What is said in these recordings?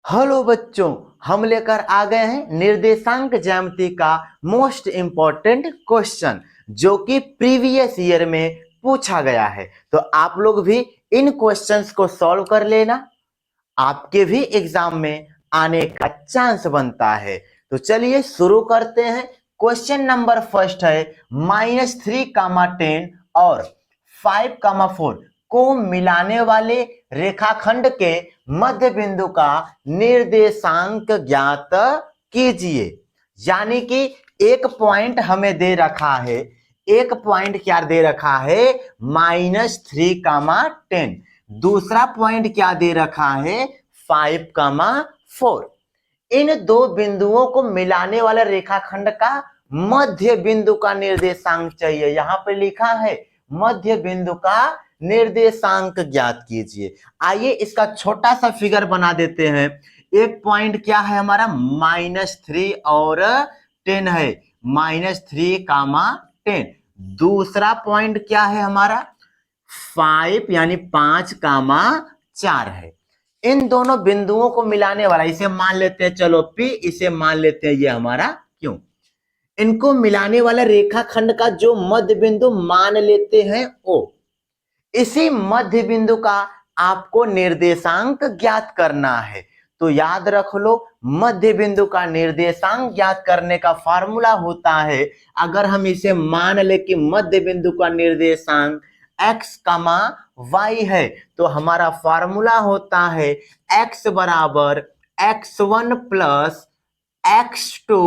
Hello बच्चों, हम लेकर आ गए हैं निर्देशांक ज्यामिति का मोस्ट इम्पोर्टेंट क्वेश्चन जो कि प्रीवियस ईयर में पूछा गया है। तो आप लोग भी इन क्वेश्चंस को सॉल्व कर लेना, आपके भी एग्जाम में आने का चांस बनता है। तो चलिए शुरू करते हैं। क्वेश्चन नंबर फर्स्ट है -3, 10 और 5, 4 को मिलाने वाले रेखाखंड के मध्य बिंदु का निर्देशांक ज्ञात कीजिए। यानी कि एक पॉइंट हमें दे रखा है, एक पॉइंट क्या दे रखा है -3, 10। दूसरा पॉइंट क्या दे रखा है 5, 4। इन दो बिंदुओं को मिलाने वाले रेखाखंड का मध्य बिंदु का निर्देशांक चाहिए। यहां पर लिखा है मध्य बिंदु का निर्देशांक ज्ञात कीजिए। आइए इसका छोटा सा फिगर बना देते हैं। एक पॉइंट क्या है हमारा -3 और 10 है, -3, 10। दूसरा पॉइंट क्या है हमारा 5 यानी 5, 4 है। इन दोनों बिंदुओं को मिलाने वाला, इसे मान लेते हैं चलो P, इसे मान लेते हैं ये हमारा Q। इनको मिलाने वाला रेखाखंड का जो मध्य बिंदु मान लेते हैं O, इसी मध्य बिंदु का आपको निर्देशांक ज्ञात करना है। तो याद रख लो, मध्य बिंदु का निर्देशांक ज्ञात करने का फॉर्मूला होता है, अगर हम इसे मान ले कि मध्य बिंदु का निर्देशांक x, y है, तो हमारा फॉर्मूला होता है x बराबर x1 प्लस x2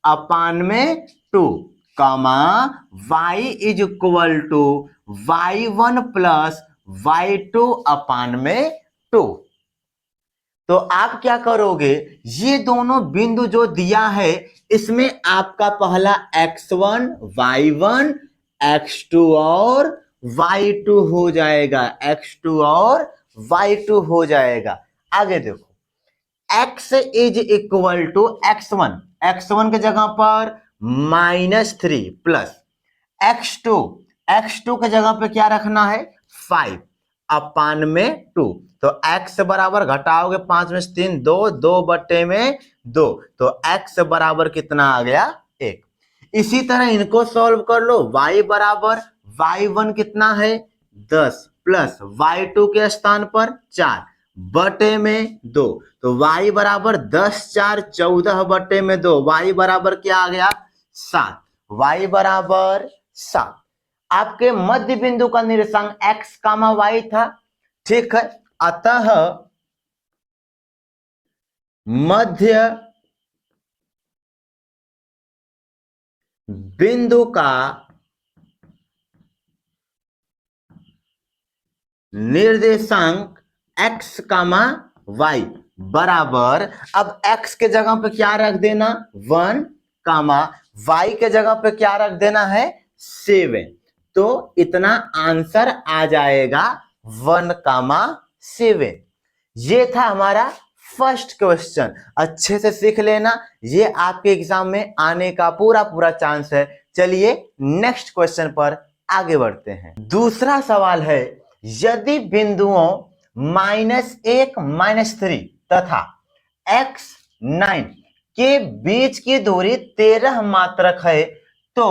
अपान में 2, y is equal to y1 plus y2 अपान में 2। तो आप क्या करोगे, ये दोनों बिंदु जो दिया है इसमें आपका पहला x1, y1, x2 और y2 हो जाएगा, x2 और y2 हो जाएगा। आगे देखो, x is equal to x1, x1 के जगह पर -3 प्लस x2, x2 के जगह पे क्या रखना है 5 अपान में 2। तो x बराबर घटाओगे 5 में से 3, 2, 2/2, तो x बराबर कितना आ गया 1। इसी तरह इनको सॉल्व कर लो। y बराबर y1 कितना है 10 प्लस y2 के स्थान पर 4 बटे में 2, तो y बराबर 10, 4, 14 बटे में 2, y बराबर क्या आ गया 7, y बराबर 7। आपके मध्य बिंदु का निर्देशांक x, y था, ठीक है। अतः मध्य बिंदु का निर्देशांक x, y बराबर, अब x के जगह पे क्या रख देना 1, y के जगह पे क्या रख देना है 7। तो इतना आंसर आ जाएगा 1, 7। ये था हमारा फर्स्ट क्वेश्चन। अच्छे से सीख लेना, ये आपके एग्जाम में आने का पूरा चांस है। चलिए नेक्स्ट क्वेश्चन पर आगे बढ़ते हैं। दूसरा सवाल है, यदि बिंदुओं -1, -3 तथा x, 9 के बीच की दूरी 13 मात्रक है तो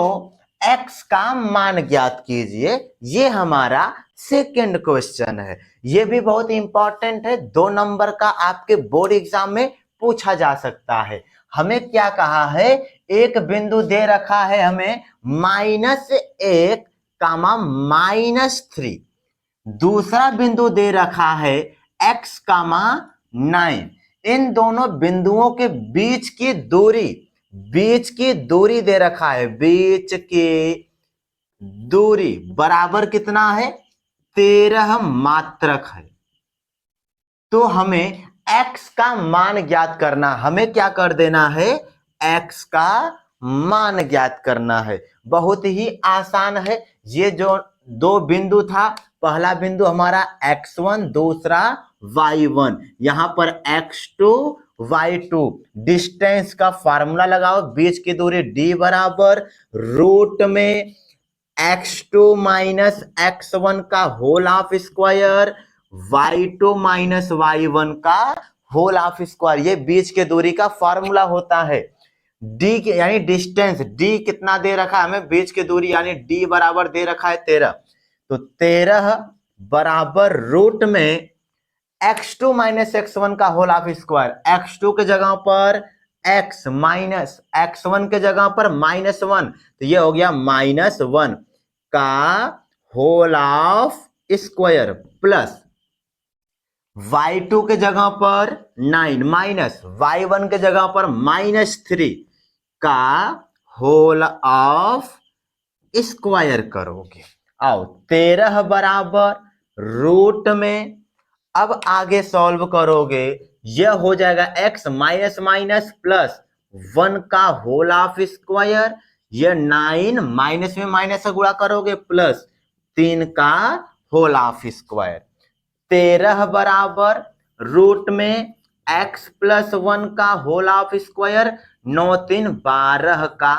x का मान ज्ञात कीजिए। ये हमारा सेकेंड क्वेश्चन है। ये भी बहुत इंपॉर्टेंट है, 2 नंबर का आपके बोर्ड एग्जाम में पूछा जा सकता है। हमें क्या कहा है, एक बिंदु दे रखा है हमें -1, -3, दूसरा बिंदु दे रखा है x, 9। इन दोनों बिंदुओं के बीच की दूरी दे रखा है, बीच की दूरी बराबर कितना है 13 मात्रक है। तो हमें x का मान ज्ञात करना, हमें क्या कर देना है x का मान ज्ञात करना है। बहुत ही आसान है। ये जो दो बिंदु था, पहला बिंदु हमारा x1, दूसरा y1, यहां पर x2, y2, डिस्टेंस का फार्मूला लगाओ, बीच की दूरी d बराबर रूट में x2 माइनस x1 का whole of square, y2 minus y1 का होल ऑफ स्क्वायर, ये बीच के दूरी का फॉर्मूला होता है। डी के यानी डिस्टेंस, डी कितना दे रखा है हमें, बीच की दूरी यानी डी बराबर दे रखा है 13, तो 13 बराबर रूट में x2 माइनस x1 का होल ऑफ स्क्वायर, x2 के जगह पर x माइनस x1 के जगह पर -1, तो ये हो गया -1 का whole of square plus y2 के जगह पर 9 माइनस y1 के जगह पर -3 का होल ऑफ स्क्वायर करोगे। आओ 13 बराबर रूट में, अब आगे सॉल्व करोगे, यह हो जाएगा x माइनस माइनस प्लस 1 का होल ऑफ स्क्वायर, यह 9 माइनस में माइनस से गुणा करोगे प्लस 3 का होल ऑफ स्क्वायर। 13 बराबर रूट में x प्लस 1 का होल ऑफ स्क्वायर, 9 3 12 का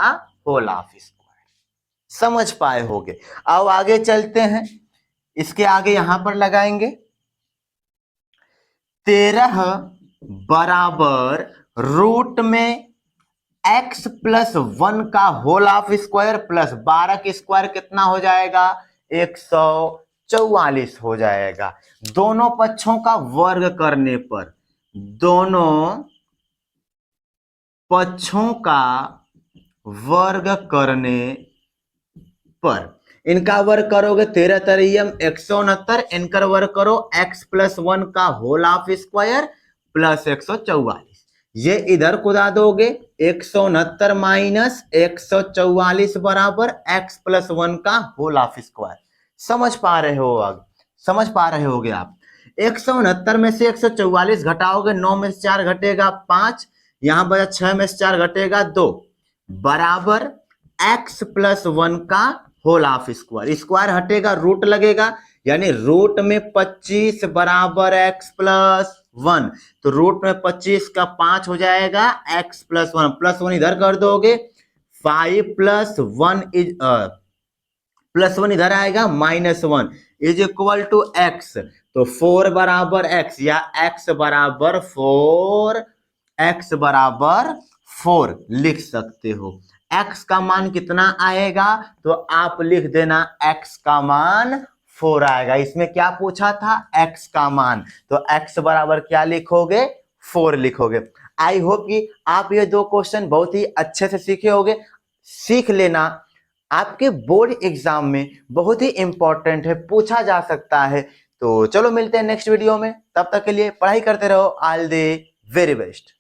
होल ऑफ स्क्वायर। समझ पाए होगे। अब आगे चलते हैं, इसके आगे यहां पर लगाएंगे 13 बराबर रूट में x प्लस 1 का होल ऑफ स्क्वायर प्लस 12 का स्क्वायर कितना हो जाएगा, 144 हो जाएगा। दोनों पक्षों का वर्ग करने पर, दोनों पक्षों का वर्ग करने पर इनका वर्ग करोगे 13 तरियम 169, इनका वर्ग करो x प्लस 1 का होल ऑफ स्क्वायर प्लस 144, ये इधर कुदा दोगे 169 माइनस 144 बराबर x प्लस 1 का होल ऑफ स्क्वायर। समझ पा रहे हो, अब समझ पा रहे होगे आप। 169 में से 144 घटाओगे, 9 में से 4 घटेगा 5, यहां बचा 6 में से 4 घटेगा 2 बराबर x प्लस 1 का होल ऑफ स्क्वायर, स्क्वायर हटेगा रूट लगेगा, यानी रूट में 25 बराबर x प्लस 1, तो रूट में 25 का 5 हो जाएगा x प्लस 1, प्लस 1 इधर कर दोगे, 5 प्लस 1 इज प्लस 1 इधर आएगा -1 इज इक्वल टू x, तो 4 बराबर x या x बराबर 4, x बराबर 4 लिख सकते हो। x का मान कितना आएगा, तो आप लिख देना x का मान 4 आएगा। इसमें क्या पूछा था, x का मान, तो x बराबर क्या लिखोगे, 4 लिखोगे। आई होप कि आप ये दो क्वेश्चन बहुत ही अच्छे से सीखे होगे। सीख लेना, आपके बोर्ड एग्जाम में बहुत ही इंपॉर्टेंट है, पूछा जा सकता है। तो चलो मिलते हैं नेक्स्ट वीडियो में, तब तक के लिए पढ़ाई करते रहो। All the very best.